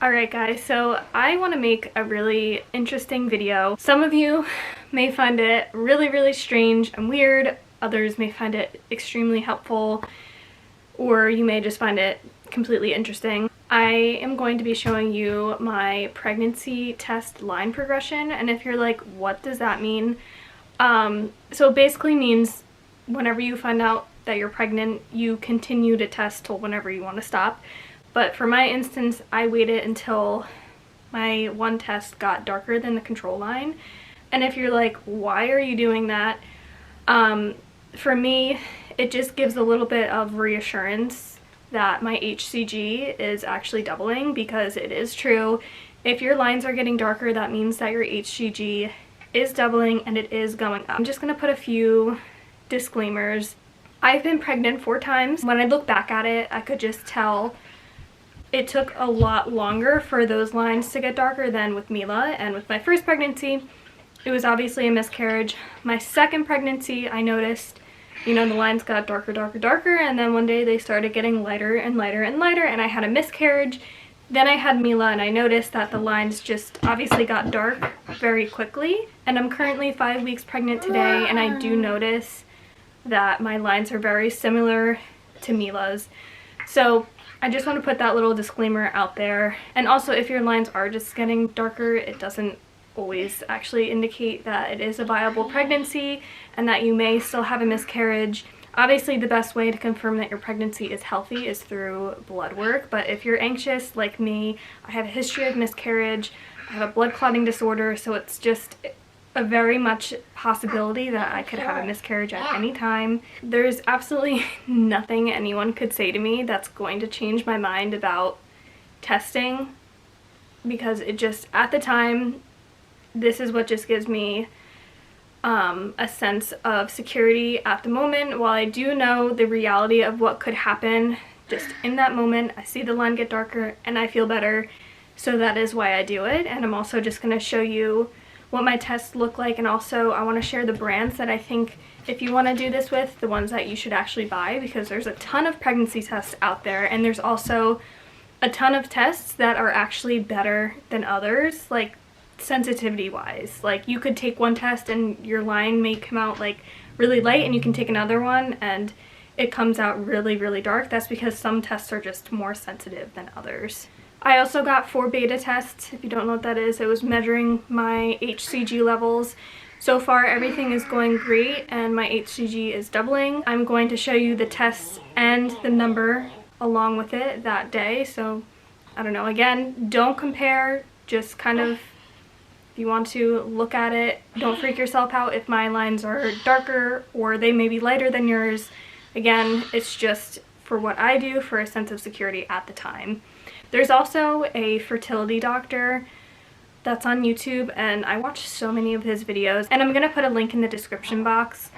Alright guys, so I want to make a really interesting video. Some of you may find it really strange and weird, others may find it extremely helpful, or you may just find it completely interesting. I am going to be showing you my pregnancy test line progression, and if you're like, what does that mean? So it basically means whenever you find out that you're pregnant, you continue to test till whenever you want to stop. But for my instance, I waited until my one test got darker than the control line. And if you're like, why are you doing that? For me, it just gives a little bit of reassurance that my HCG is actually doubling, because it is true. If your lines are getting darker, that means that your HCG is doubling and it is going up. I'm just going to put a few disclaimers. I've been pregnant 4 times. When I look back at it, I could just tell it took a lot longer for those lines to get darker than with Mila. And with my first pregnancy, it was obviously a miscarriage. My second pregnancy, I noticed, the lines got darker, and then one day they started getting lighter and lighter and lighter, and I had a miscarriage. Then I had Mila, and I noticed that the lines just obviously got dark very quickly. And I'm currently 5 weeks pregnant today, and I do notice that my lines are very similar to Mila's. So I just want to put that little disclaimer out there. And also, if your lines are just getting darker, it doesn't always actually indicate that it is a viable pregnancy and that you may still have a miscarriage. Obviously, the best way to confirm that your pregnancy is healthy is through blood work, but if you're anxious like me, I have a history of miscarriage, I have a blood clotting disorder, so it's just a very much possibility that I could have a miscarriage at any time. There's absolutely nothing anyone could say to me that's going to change my mind about testing, because it just, at the time, this is what just gives me a sense of security at the moment. While I do know the reality of what could happen just in that moment, I see the line get darker and I feel better, so that is why I do it. And I'm also just going to show you what my tests look like, and also I want to share the brands that I think, if you want to do this with, the ones that you should actually buy, because there's a ton of pregnancy tests out there, and there's also a ton of tests that are actually better than others, like sensitivity wise. Like, you could take one test and your line may come out like really light, and you can take another one and it comes out really dark. That's because some tests are just more sensitive than others. I also got 4 beta tests. If you don't know what that is, it was measuring my HCG levels. So far everything is going great and my HCG is doubling. I'm going to show you the tests and the number along with it that day. So I don't know, again, don't compare, just kind of, if you want to look at it, don't freak yourself out if my lines are darker or they may be lighter than yours. Again, it's just for what I do, for a sense of security at the time. There's also a fertility doctor that's on YouTube, and I watch so many of his videos, and I'm gonna put a link in the description box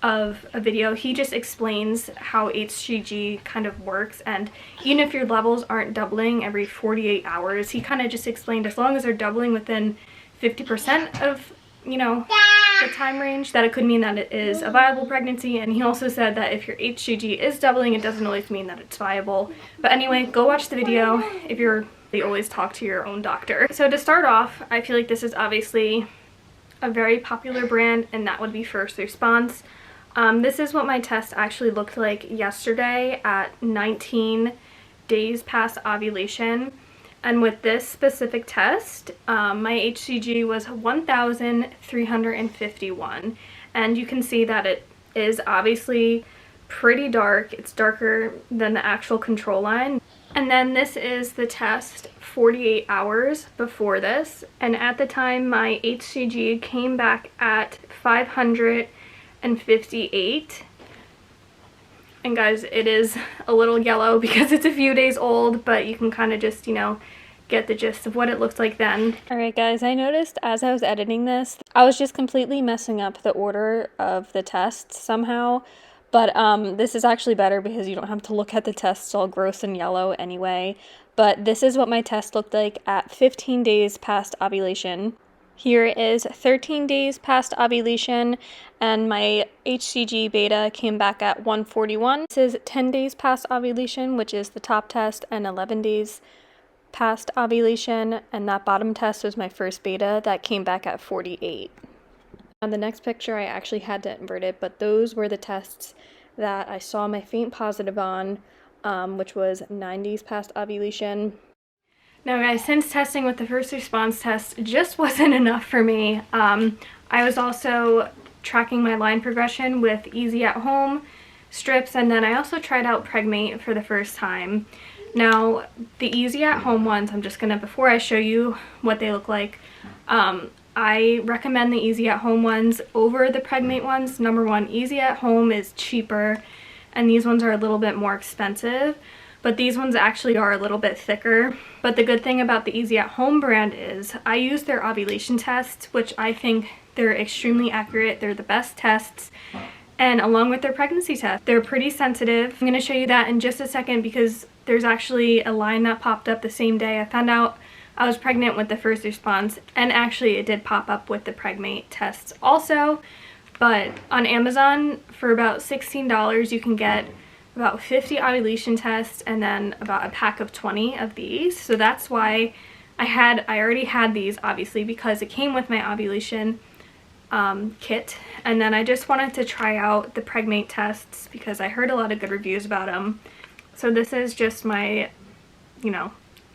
of a video. He just explains how HCG kind of works, and even if your levels aren't doubling every 48 hours, he kind of just explained as long as they're doubling within 50% of, the time range, that it could mean that it is a viable pregnancy. And he also said that if your HCG is doubling, it doesn't always mean that it's viable. But anyway, go watch the video if you always talk to your own doctor. So to start off, I feel like this is obviously a very popular brand, and that would be First Response. This is what my test actually looked like yesterday at 19 days past ovulation. And with this specific test, my HCG was 1,351. And you can see that it is obviously pretty dark. It's darker than the actual control line. And then this is the test 48 hours before this. And at the time, my HCG came back at 558. And guys, it is a little yellow because it's a few days old, but you can kind of just, get the gist of what it looks like then. Alright guys, I noticed as I was editing this, I was just completely messing up the order of the tests somehow. But this is actually better because you don't have to look at the tests all gross and yellow anyway. But this is what my test looked like at 15 days past ovulation. Here is 13 days past ovulation, and my HCG beta came back at 141. This is 10 days past ovulation, which is the top test, and 11 days past ovulation, and that bottom test was my first beta that came back at 48. On the next picture, I actually had to invert it, but those were the tests that I saw my faint positive on, which was 90s past ovulation. Now guys, since testing with the first response test just wasn't enough for me, I was also tracking my line progression with Easy at Home strips, and then I also tried out Pregmate for the first time. Now, the Easy at Home ones, I'm just gonna, before I show you what they look like, I recommend the Easy at Home ones over the Pregmate ones. Number one, Easy at Home is cheaper, and these ones are a little bit more expensive, but these ones actually are a little bit thicker. But the good thing about the Easy at Home brand is I use their ovulation tests, which I think they're extremely accurate. They're the best tests. And along with their pregnancy test, they're pretty sensitive. I'm gonna show you that in just a second because there's actually a line that popped up the same day I found out I was pregnant with the first response, and actually it did pop up with the Pregmate tests also. But on Amazon, for about $16, you can get about 50 ovulation tests and then about a pack of 20 of these. So that's why I already had these, obviously, because it came with my ovulation kit. And then I just wanted to try out the Pregmate tests because I heard a lot of good reviews about them. So this is just my,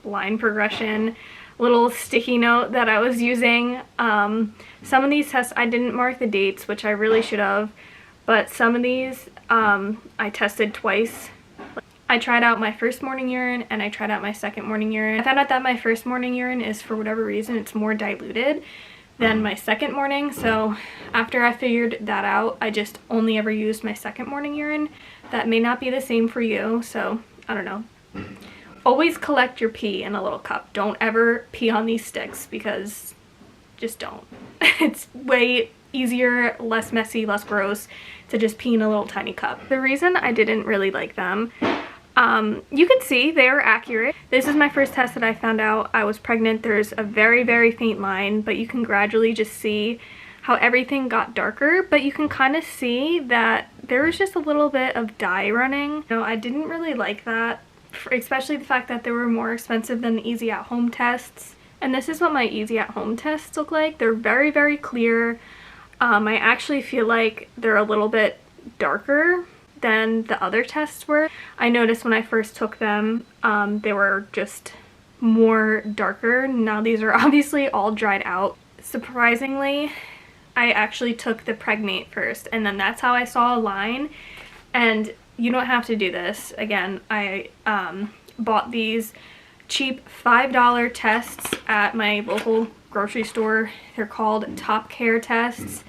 line progression little sticky note that I was using. Some of these tests I didn't mark the dates, which I really should have, but some of these I tested twice. I tried out my first morning urine and I tried out my second morning urine. I found out that my first morning urine is, for whatever reason, it's more diluted than my second morning. So after I figured that out, I just only ever used my second morning urine. That may not be the same for you, so I don't know. Always collect your pee in a little cup. Don't ever pee on these sticks, because just don't. It's way easier, less messy, less gross to just pee in a little tiny cup. The reason I didn't really like them, you can see they're accurate. This is my first test that I found out I was pregnant. There's a very, very faint line, but you can gradually just see how everything got darker, but you can kind of see that there was just a little bit of dye running. I didn't really like that, especially the fact that they were more expensive than the Easy at Home tests. And this is what my Easy at Home tests look like. They're very, very clear. I actually feel like they're a little bit darker than the other tests were. I noticed when I first took them, they were just more darker. Now these are obviously all dried out. Surprisingly, I actually took the Pregmate first, and then that's how I saw a line. And you don't have to do this. Again, I bought these cheap $5 tests at my local grocery store. They're called Top Care tests.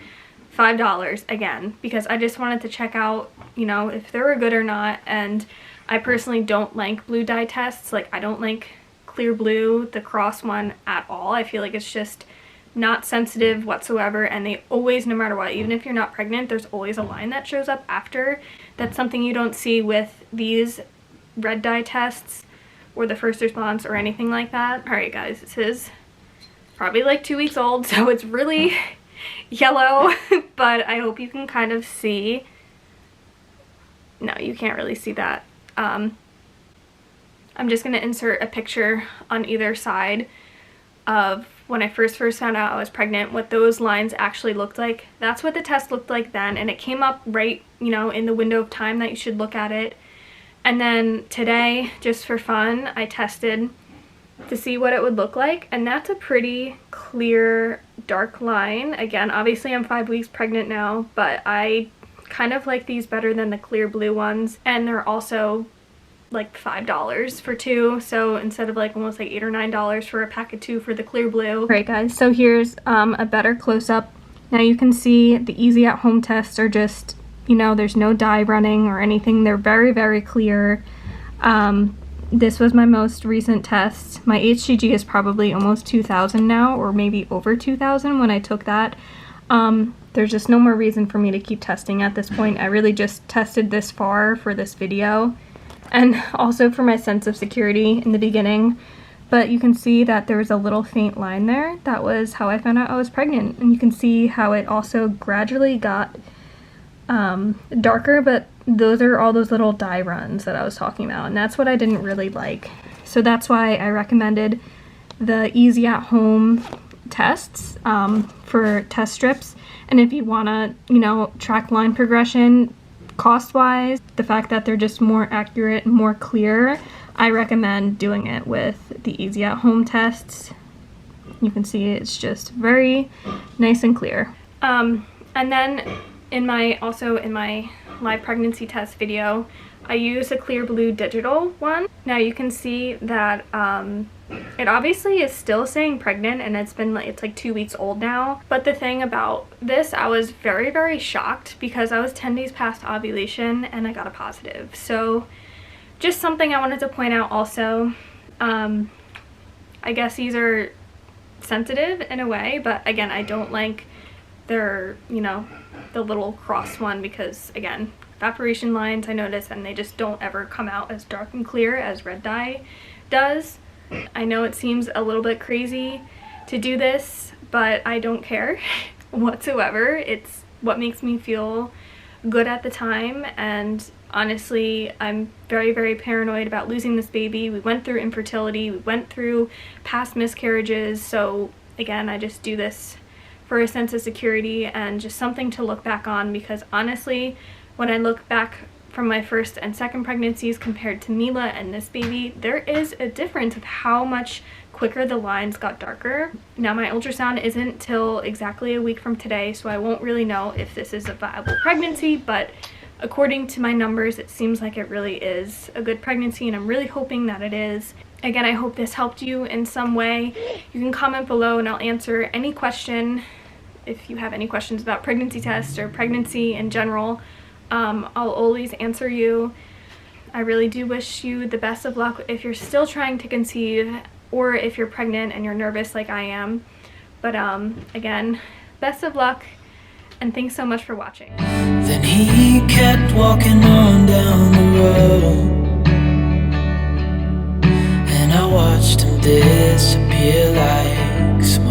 $5 again, because I just wanted to check out, if they were good or not. And I personally don't like blue dye tests. Like, I don't like clear blue, the cross one, at all. I feel like it's just not sensitive whatsoever, and they always, no matter what, even if you're not pregnant, there's always a line that shows up after. That's something you don't see with these red dye tests or the first response or anything like that. Alright guys, this is probably like 2 weeks old, so it's really yellow, but I hope you can kind of see. No, you can't really see that. I'm just going to insert a picture on either side of when I first found out I was pregnant, what those lines actually looked like. That's what the test looked like then, and it came up right, in the window of time that you should look at it. And then today, just for fun, I tested to see what it would look like, and that's a pretty clear, dark line. Again, obviously I'm 5 weeks pregnant now, but I kind of like these better than the clear blue ones, and they're also like $5 for two, so instead of like almost like $8 or $9 for a pack of two for the clear blue. Alright guys, so here's a better close-up. Now you can see the Easy at Home tests are just, there's no dye running or anything. They're very, very clear. This was my most recent test. My HCG is probably almost 2,000 now, or maybe over 2,000 when I took that. There's just no more reason for me to keep testing at this point. I really just tested this far for this video, and also for my sense of security in the beginning. But you can see that there was a little faint line there. That was how I found out I was pregnant. And you can see how it also gradually got darker, but those are all those little dye runs that I was talking about, and that's what I didn't really like. So that's why I recommended the easy at home tests for test strips. And if you want to, you know, track line progression cost wise, the fact that they're just more accurate and more clear, I recommend doing it with the easy at home tests. You can see it's just very nice and clear. And then in my live pregnancy test video, I use a clear blue digital one. Now you can see that it obviously is still saying pregnant, and it's like 2 weeks old now. But the thing about this, I was very, very shocked because I was 10 days past ovulation and I got a positive. So just something I wanted to point out also. I guess these are sensitive in a way, but again, I don't like their, you know, the little cross one, because again, evaporation lines I notice, and they just don't ever come out as dark and clear as red dye does. I know it seems a little bit crazy to do this, but I don't care whatsoever. It's what makes me feel good at the time, and honestly, I'm very, very paranoid about losing this baby. We went through infertility, we went through past miscarriages, so again, I just do this for a sense of security and just something to look back on, because honestly, when I look back from my first and second pregnancies compared to Mila and this baby, there is a difference of how much quicker the lines got darker. Now my ultrasound isn't till exactly a week from today, so I won't really know if this is a viable pregnancy, but according to my numbers, it seems like it really is a good pregnancy, and I'm really hoping that it is. Again, I hope this helped you in some way. You can comment below and I'll answer any question. If you have any questions about pregnancy tests or pregnancy in general, I'll always answer you. I really do wish you the best of luck if you're still trying to conceive, or if you're pregnant and you're nervous like I am. But again, best of luck, and thanks so much for watching. Then he kept walking on down the road, and I watched him disappear like smoke.